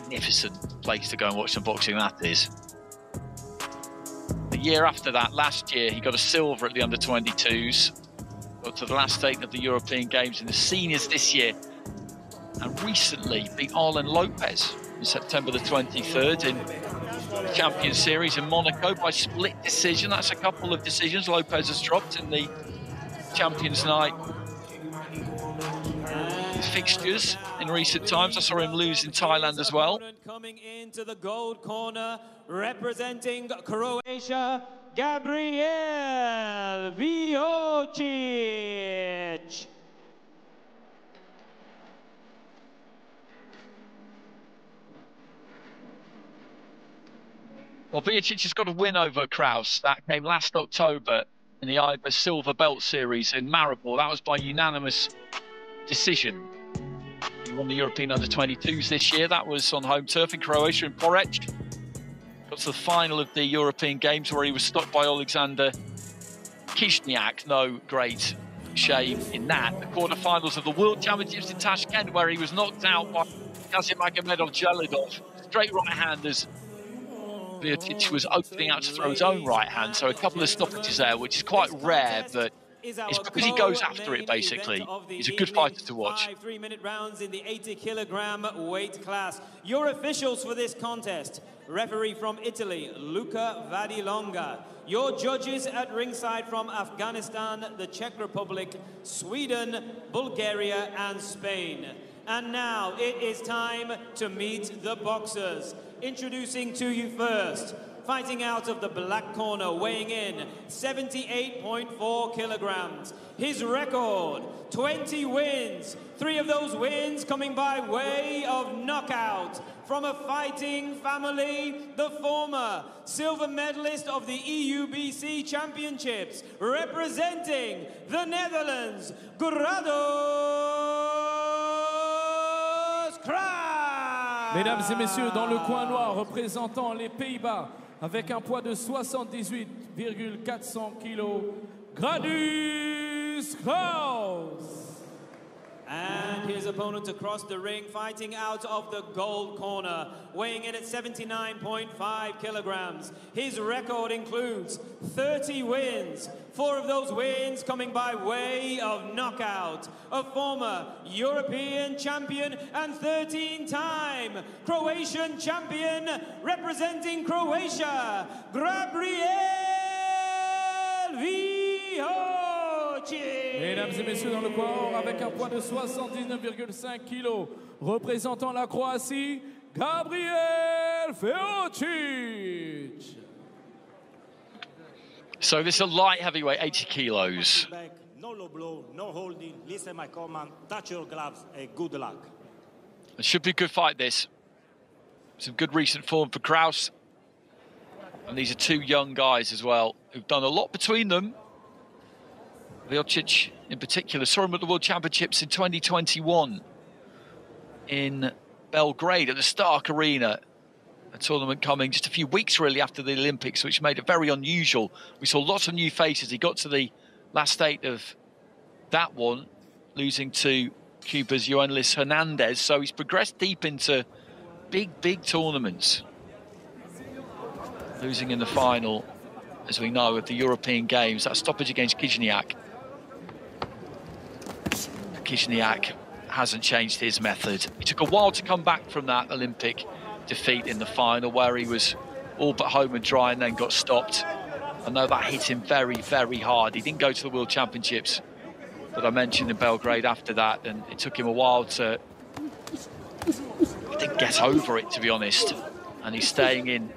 magnificent place to go and watch some boxing, that is. The year after that, last year, he got a silver at the under-22s. Got to the last stage of the European Games in the seniors this year. And recently beat Arlen Lopez on September the 23rd in the Champions Series in Monaco by split decision. That's a couple of decisions Lopez has dropped in the Champions Night fixtures in recent times. I saw him lose in Thailand as well. Coming into the gold corner, representing Croatia, Gabrijel Veocic. Well, Veocic has got a win over Kraus. That came last October in the IBA Silver Belt Series in Maribor. That was by unanimous decision. He won the European Under-22s this year. That was on home turf in Croatia, in Porec. Got to the final of the European Games where he was stopped by Alexander Kizniak. No great shame in that. The quarterfinals of the World Championships in Tashkent, where he was knocked out by Kazimagomedov-Jalidov. Straight right-handers. Veocic was opening out to throw his own right hand, so a couple of stoppages there, which is quite rare, but it's because he goes after it, basically. He's a good fighter to watch. 3-minute rounds in the 80-kilogram weight class. Your officials for this contest: referee from Italy, Luca Vadilonga. Your judges at ringside from Afghanistan, the Czech Republic, Sweden, Bulgaria, and Spain. And now it is time to meet the boxers. Introducing to you first, fighting out of the black corner, weighing in 78.4 kilograms. His record, 20 wins. 3 of those wins coming by way of knockout. From a fighting family, the former silver medalist of the EUBC Championships, representing the Netherlands, Gradus Kraus. Mesdames et messieurs, dans le coin noir, représentant les Pays-Bas, avec un poids de 78,400 kg, Gradus Kraus. And his opponent across the ring, fighting out of the gold corner, weighing in at 79.5 kilograms. His record includes 30 wins. 4 of those wins coming by way of knockout. A former European champion and 13-time Croatian champion, representing Croatia, Gabrijel Veocic. Mesdames et messieurs, dans le coin or, avec un poids de 79,5 kg, représentant la Croatie, Gabrijel Veocic. So this is a light heavyweight, 80 kilos. No low blow, no holding, listen my command, touch your gloves, and good luck. It should be a good fight, this. Some good recent form for Kraus. And these are 2 young guys as well, who've done a lot between them. Veocic, in particular, saw him at the World Championships in 2021 in Belgrade at the Stark Arena. A tournament coming just a few weeks, really, after the Olympics, which made it very unusual. We saw lots of new faces. He got to the last state of that one, losing to Cuba's Yoenis Hernandez. So he's progressed deep into big tournaments. Losing in the final, as we know, of the European Games. That stoppage against Kizniak. Kizniak hasn't changed his method. It took a while to come back from that Olympic defeat in the final, where he was all but home and dry and then got stopped. I know that hit him very hard. He didn't go to the World Championships that I mentioned in Belgrade after that, and it took him a while to, I think, get over it, to be honest. And he's staying in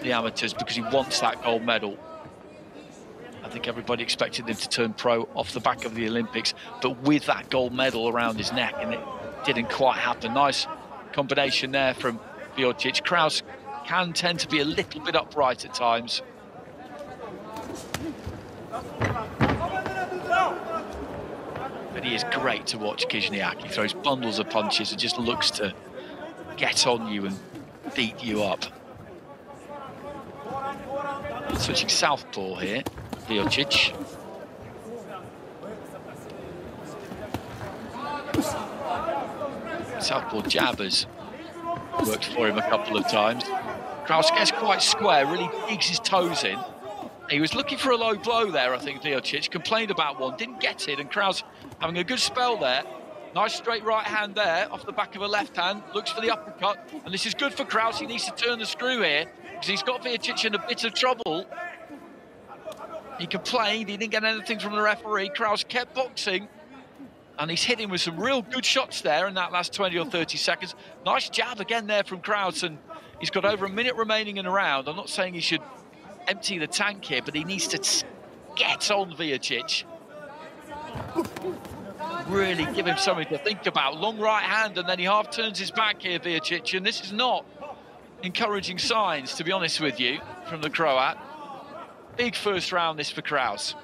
the amateurs because he wants that gold medal. I think everybody expected him to turn pro off the back of the Olympics, but with that gold medal around his neck, and it didn't quite happen. Nice combination there from Veocic. Kraus can tend to be a little bit upright at times. But he is great to watch, Kizniak. He throws bundles of punches and just looks to get on you and beat you up. Switching southpaw here, Veocic. Southpaw jabbers worked for him a couple of times. Kraus gets quite square, really digs his toes in. He was looking for a low blow there, I think, Veocic. Complained about one, didn't get it, and Kraus having a good spell there. Nice straight right hand there, off the back of a left hand. Looks for the uppercut, and this is good for Kraus. He needs to turn the screw here, because he's got Veocic in a bit of trouble. He complained, he didn't get anything from the referee. Kraus kept boxing, and he's hitting with some real good shots there in that last 20 or 30 seconds. Nice jab again there from Kraus, and he's got over a minute remaining in the round. I'm not saying he should empty the tank here, but he needs to get on Veocic. Really give him something to think about. Long right hand, and then he half turns his back here, Veocic, and this is not encouraging signs, to be honest with you, from the Croat. Big first round this for Kraus.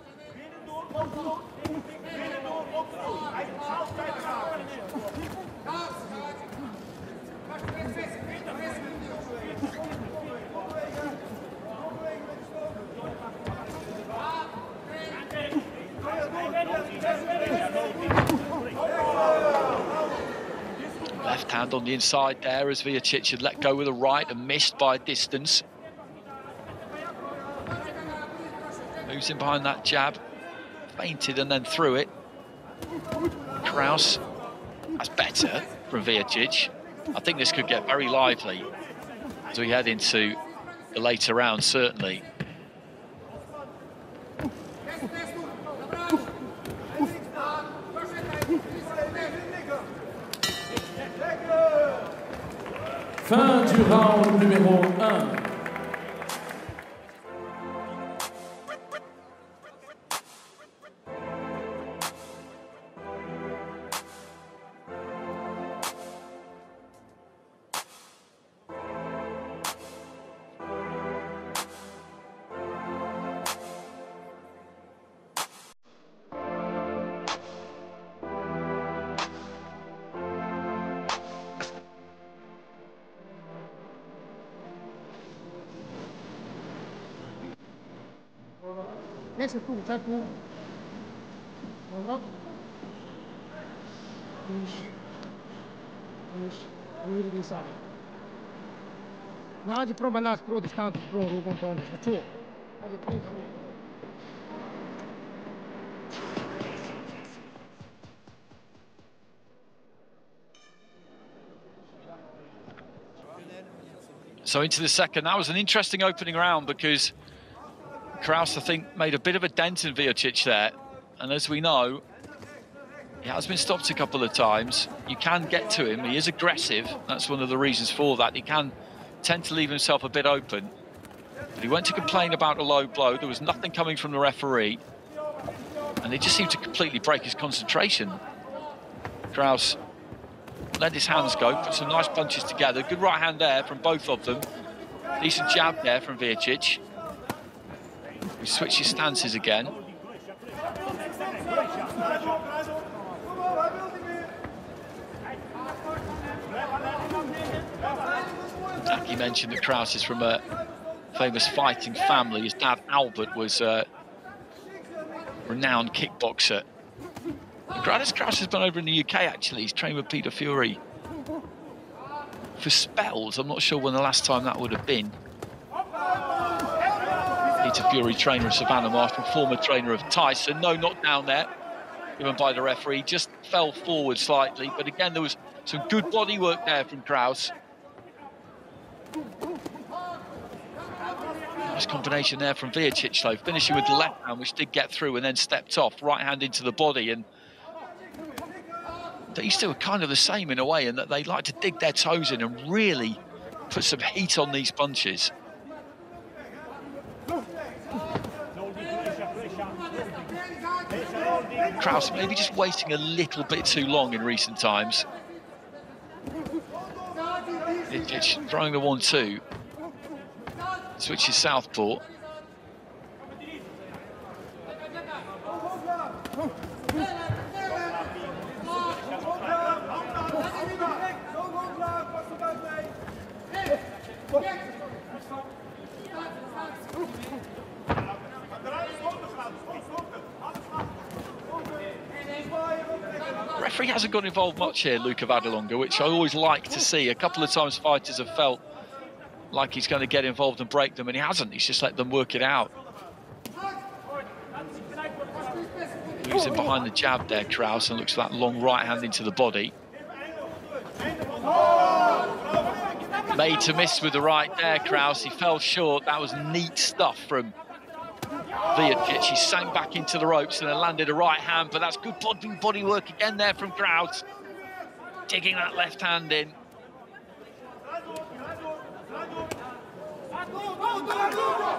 Left hand on the inside there as Veocic had let go with the right and missed by a distance. Moves in behind that jab, feinted and then threw it. Kraus, that's better from Veocic. I think this could get very lively as we head into the later round, certainly. Fin du round numéro 1. Nesse tubo, tá tubo. Nada de promenar as pro distantes pro compondo. Tu. So into the second, that was an interesting opening round because Kraus, I think, made a bit of a dent in Veocic there. And as we know, he has been stopped a couple of times. You can get to him. He is aggressive. That's one of the reasons for that. He can tend to leave himself a bit open. But he went to complain about a low blow. There was nothing coming from the referee. And it just seemed to completely break his concentration. Kraus let his hands go, put some nice punches together. Good right hand there from both of them. Decent jab there from Veocic. He switches stances again. He mentioned that Kraus is from a famous fighting family. His dad, Albert, was a renowned kickboxer. And Gradus Kraus has been over in the UK, actually. He's trained with Peter Fury for spells. I'm not sure when the last time that would have been. Peter Fury, trainer of Savannah Marshall, former trainer of Tyson. No knockdown there, given by the referee. Just fell forward slightly. But again, there was some good body work there from Kraus. Nice combination there from Veocic, though, finishing with the left hand, which did get through and then stepped off. Right hand into the body. And these two are kind of the same in a way, in that they like to dig their toes in and really put some heat on these punches. Kraus maybe just waiting a little bit too long in recent times. Veocic throwing the 1-2. Switches southpaw. referee hasn't got involved much here, Luca Vadilonga, which I always like to see. A couple of times fighters have felt like he's going to get involved and break them, and he hasn't. He's just let them work it out. Moves in behind the jab there, Kraus, and looks for that long right hand into the body. Made to miss with the right there, Kraus. He fell short. That was neat stuff from Veocic. He sank back into the ropes and then landed a right hand, but that's good body work again there from Kraus. Digging that left hand in.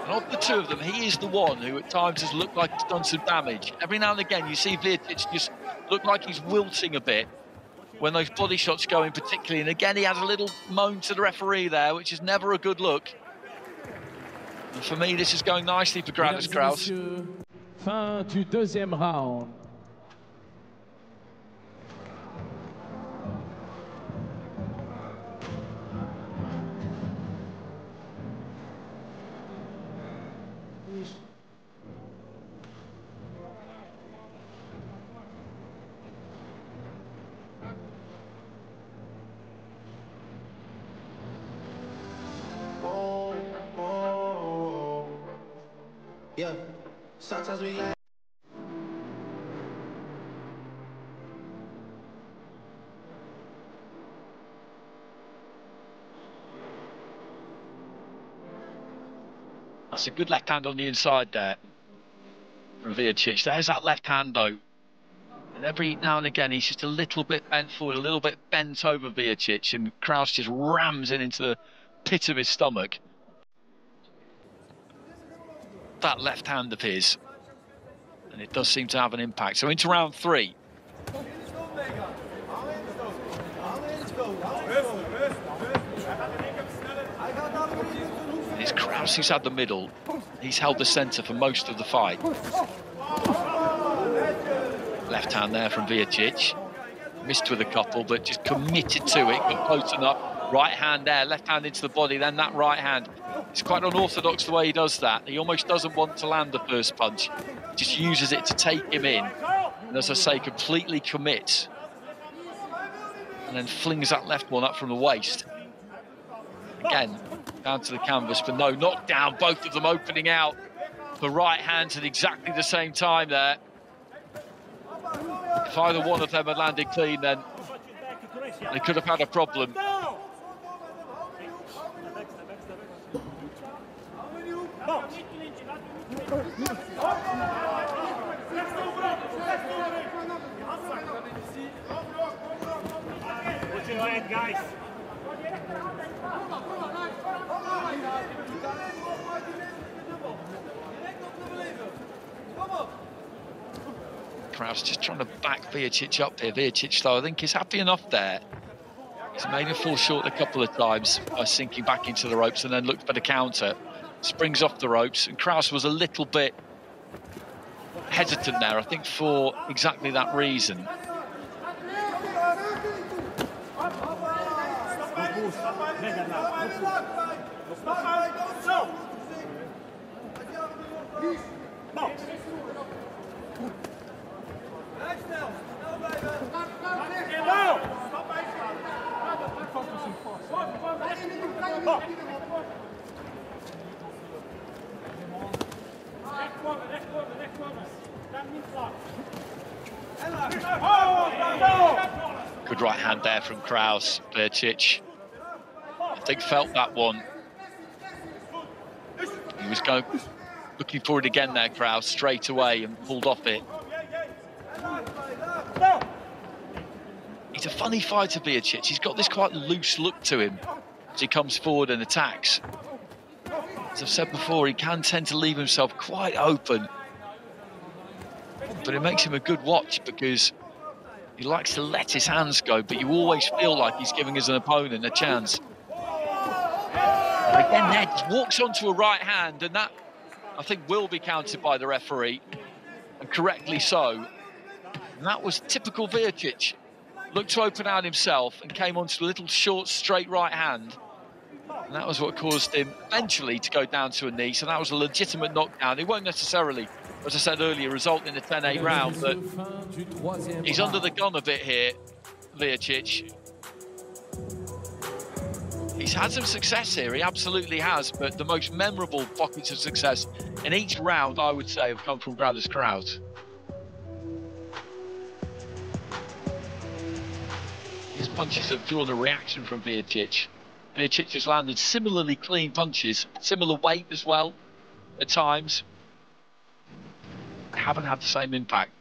And of the two of them, he is the one who at times has looked like he's done some damage. Every now and again, you see Veocic just look like he's wilting a bit when those body shots go in particularly. And again, he has a little moan to the referee there, which is never a good look. And for me, this is going nicely for Gradus Kraus. Fin du deuxième round. Yeah, sometimes we like. That's a good left hand on the inside there from Veocic. There's that left hand though. And every now and again he's just a little bit bent forward, a little bit bent over Veocic, and Kraus just rams it into the pit of his stomach. That left hand of his, and it does seem to have an impact. So into round three. It's Kraus who's had the middle. He's held the centre for most of the fight. Left hand there from Veocic. Missed with a couple, but just committed to it, got close enough. Right hand there, left hand into the body, then that right hand. It's quite unorthodox the way he does that. He almost doesn't want to land the first punch. He just uses it to take him in. And as I say, completely commits. And then flings that left one up from the waist. Again, down to the canvas, but no, knocked down, both of them opening out. The right hands at exactly the same time there. If either one of them had landed clean, then they could have had a problem. Put your head, guys. Kraus just trying to back Veocic up here. Veocic, though, I think he's happy enough there. He's made him fall short a couple of times by sinking back into the ropes and then looked for the counter. Springs off the ropes, and Kraus was a little bit hesitant there, I think, for exactly that reason. Good right hand there from Kraus. Veocic, I think, felt that one. He was looking for it again there, Kraus, straight away, and pulled off it. He's a funny fighter, Veocic. He's got this quite loose look to him as he comes forward and attacks. As I've said before, he can tend to leave himself quite open. But it makes him a good watch because he likes to let his hands go, but you always feel like he's giving his opponent a chance. And again, Ned just walks onto a right hand, and that, I think, will be counted by the referee, and correctly so. And that was typical Veocic. Looked to open out himself and came onto a little short, straight right hand. And that was what caused him eventually to go down to a knee. So that was a legitimate knockdown. It won't necessarily, as I said earlier, result in a 10-8 round, but he's under the gun a bit here, Veocic. He's had some success here, he absolutely has, but the most memorable pockets of success in each round, I would say, have come from Gradus Kraus. His punches have drawn a reaction from Veocic. Veocic has landed similarly clean punches, similar weight as well, at times. They haven't had the same impact.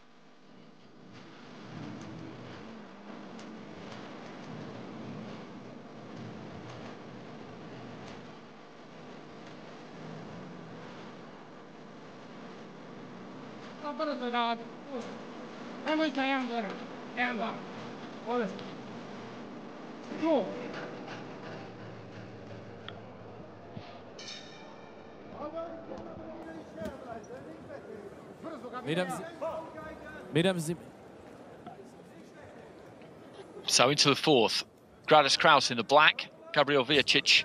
So into the fourth, Gradus Kraus in the black, Gabrijel Veocic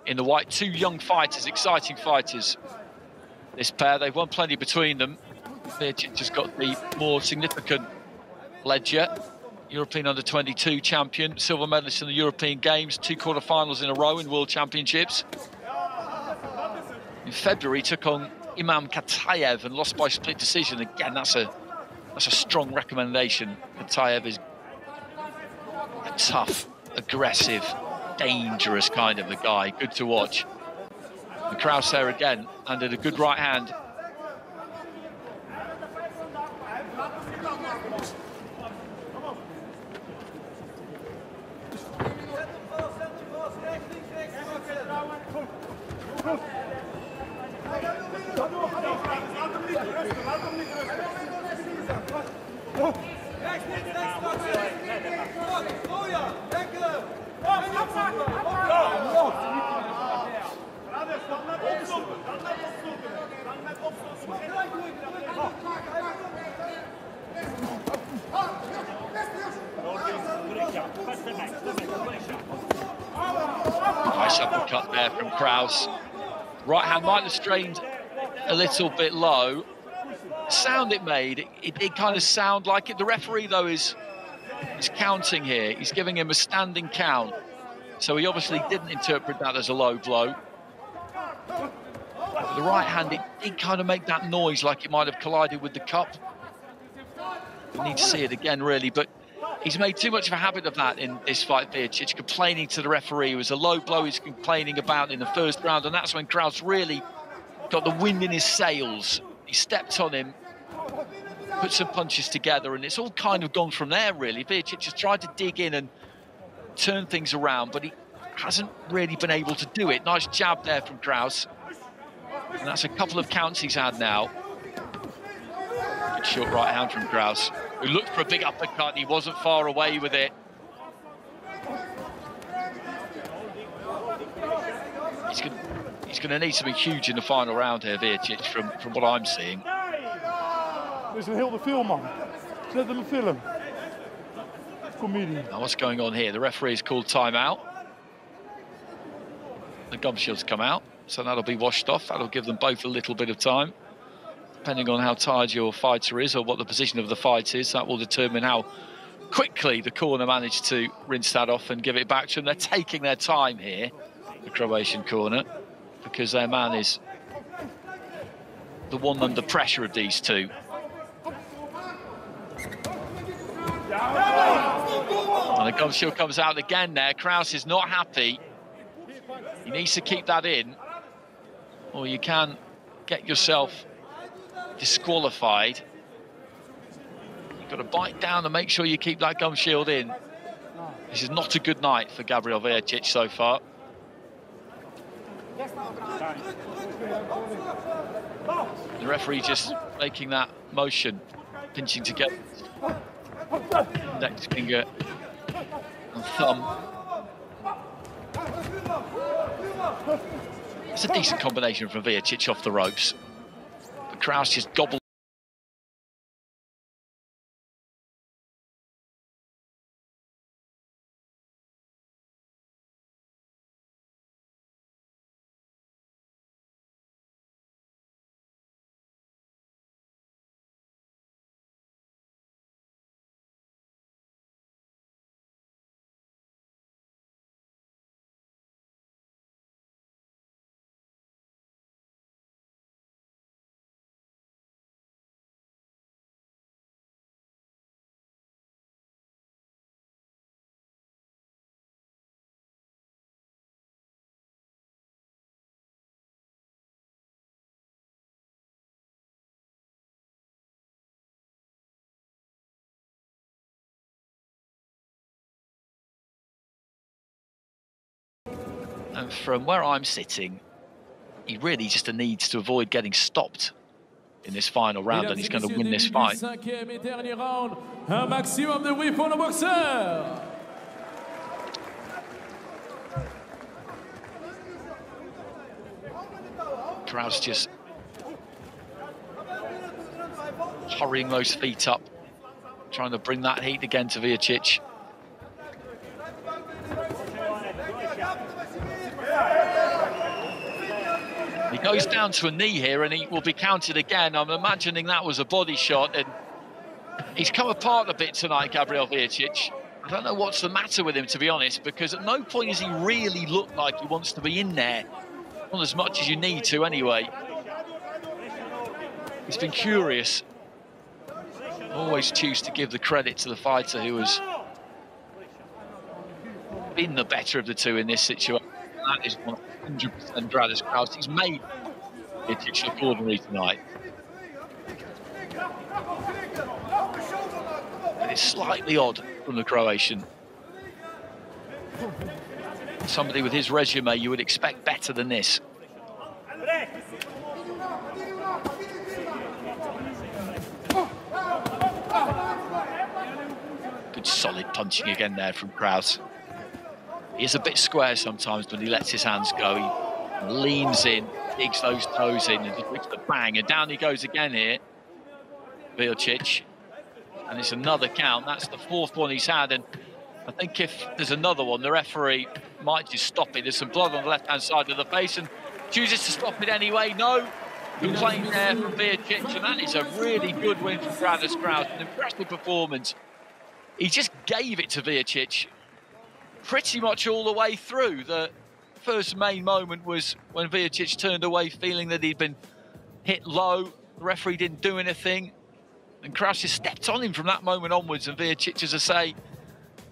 in the white. Two young fighters, exciting fighters. This pair, they've won plenty between them. Veocic has got the more significant ledger. European Under-22 champion, silver medalist in the European Games, 2 quarterfinals in a row in World Championships. In February, took on Imam Katayev and lost by split decision. Again, that's a strong recommendation. Katayev is a tough, aggressive, dangerous kind of a guy. Good to watch. And Kraus there again, landed a good right hand. Nice uppercut there from Kraus. Right hand might have strained a little bit low. Sound it made, it did kind of sound like it. The referee, though, is counting here. He's giving him a standing count. So he obviously didn't interpret that as a low blow. But the right hand, it did kind of make that noise like it might have collided with the cup. We need to see it again, really. But he's made too much of a habit of that in this fight, Veocic, complaining to the referee. It was a low blow he's complaining about in the first round, and that's when Kraus really got the wind in his sails. He stepped on him, put some punches together, and it's all kind of gone from there, really. Veocic has tried to dig in and turn things around, but he hasn't really been able to do it. Nice jab there from Kraus. And that's a couple of counts he's had now. Good short right hand from Kraus, who looked for a big uppercut. He wasn't far away with it. He's going to need something huge in the final round here, Veocic, from what I'm seeing. Dit is een hele film, man. Zet hem een film. Comedian. Now what's going on here? The referee's called timeout. The gum shield's come out, so that'll be washed off. That'll give them both a little bit of time. Depending on how tired your fighter is or what the position of the fight is, that will determine how quickly the corner managed to rinse that off and give it back to them. They're taking their time here, the Croatian corner, because their man is the one under pressure of these two. And the gum shield comes out again there. Kraus is not happy. He needs to keep that in, or you can get yourself disqualified. You've got to bite down and make sure you keep that gum shield in. This is not a good night for Gabrijel Veocic so far. The referee just making that motion, pinching together index finger and thumb. It's a decent combination from Veocic off the ropes, but Kraus just gobbled And from where I'm sitting, he really just needs to avoid getting stopped in this final round, and he's going to win this fight. Cinquième et dernier round, un maximum de bruit pour le boxeur. Kraus just hurrying those feet up, trying to bring that heat again to Veocic. He goes down to a knee here and he will be counted again. I'm imagining that was a body shot, and he's come apart a bit tonight, Gabrijel Veocic. I don't know what's the matter with him, to be honest, because at no point has he really looked like he wants to be in there. Not as much as you need to anyway. He's been curious. Always choose to give the credit to the fighter who has been the better of the two in this situation. That is 100% Gradus Kraus. He's made it look ordinary tonight. But it's slightly odd from the Croatian. Somebody with his resume, you would expect better than this. Good solid punching again there from Kraus. He is a bit square sometimes when he lets his hands go. He leans in, digs those toes in, and just looks the bang. And down he goes again here, Veocic. And it's another count. That's the fourth one he's had. And I think if there's another one, the referee might just stop it. There's some blood on the left-hand side of the face and chooses to stop it anyway. No, good playing there from Veocic, and that is a really good win from Gradus Kraus. An impressive performance. He just gave it to Veocic pretty much all the way through. The first main moment was when Veocic turned away feeling that he'd been hit low. The referee didn't do anything. And Kraus just stepped on him from that moment onwards. And Veocic, as I say,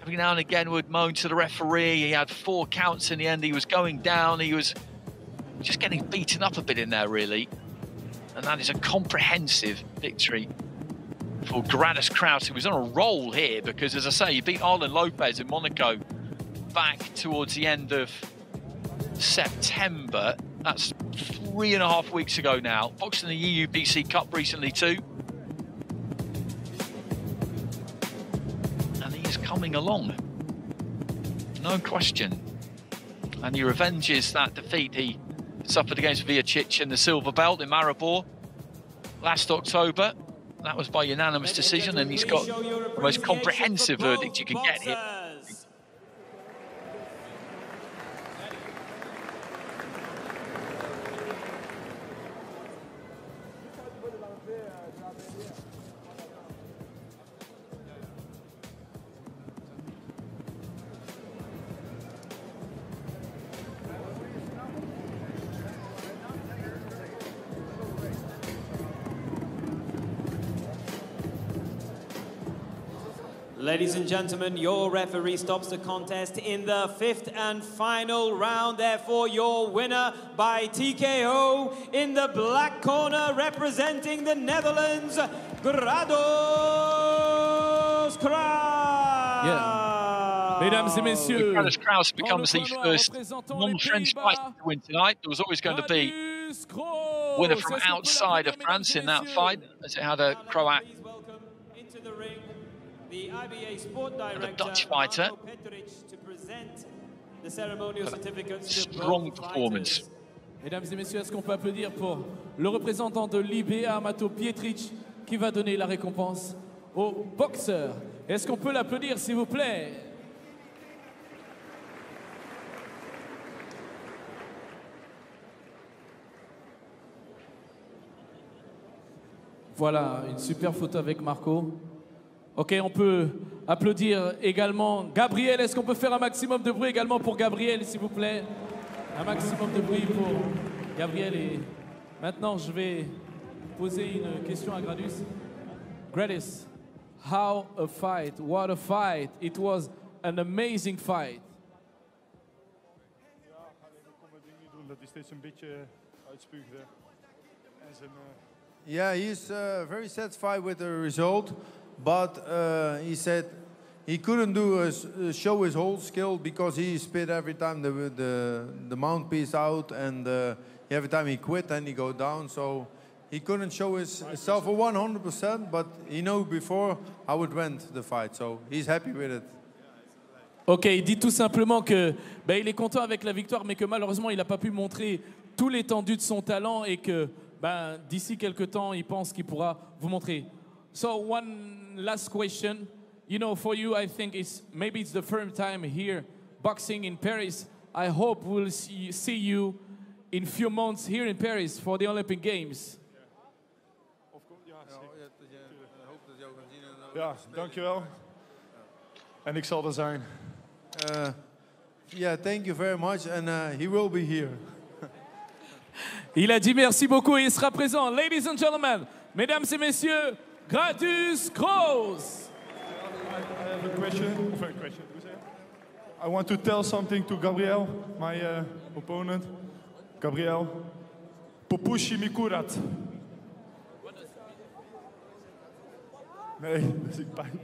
every now and again would moan to the referee. He had 4 counts in the end. He was going down. He was just getting beaten up a bit in there, really. And that is a comprehensive victory for Gradus Kraus, who was on a roll here because, as I say, he beat Arlen Lopez in Monaco back towards the end of September. That's 3.5 weeks ago now. Boxed in the EUBC Cup recently too. And he is coming along, no question. And he revenges that defeat he suffered against Veocic in the silver belt in Maribor last October. That was by unanimous decision, and he's got the most comprehensive verdict you can get here. Ladies and gentlemen, your referee stops the contest in the 5th and final round. Therefore, your winner by TKO in the black corner, representing the Netherlands, Gradus Kraus. Yeah. Mesdames et messieurs, Gradus Kraus becomes the first non-French fighter to win tonight. There was always going to be a winner from outside of France in that fight, as it had a Croat, the IBA sport director, the Dutch fighter. To present the ceremonial certificates to strong both performance. fighters. Mesdames et messieurs, est-ce qu'on peut applaudir pour le représentant de l'IBA, Mato Pietric, qui va donner la récompense au boxeur? Est-ce qu'on peut l'applaudir, s'il vous plaît? Voilà, une super photo avec Marco. Ok, on peut applaudir également Gabrijel. Est-ce qu'on peut faire un maximum de bruit également pour Gabrijel, s'il vous plaît? Un maximum de bruit pour Gabrijel. Et maintenant, je vais poser une question à Gradus. Gradus, how a fight? What a fight! It was an amazing fight. Ja, alleen ik kon mijn ding niet doen. Dat hij steeds een beetje uitspuugde. En zijn... Yeah, he's very satisfied with the result, but he said he couldn't show his whole skill because he spit every time the mouthpiece out, and every time he quit and he go down. So he couldn't show himself a 100%, but he knew before how it went, the fight. So he's happy with it. Ok, il dit tout simplement que il est content avec la victoire, mais que malheureusement il n'a pas pu montrer tout l'étendue de son talent et que d'ici quelques temps, il pense qu'il pourra vous montrer. So one last question. You know, for you, I think maybe it's the first time here boxing in Paris. I hope we'll see you in few months here in Paris for the Olympic Games. Ja, dankjewel. En ik zal er zijn. Yeah, thank you very much, and he will be here. Il a dit merci beaucoup et il sera présent. Ladies and gentlemen, mesdames et messieurs, Gradus Kraus. I have a question. I want to tell something to Gabrijel, my opponent. Gabrijel, popuši mi kurat. Nee, dat is ik pijn.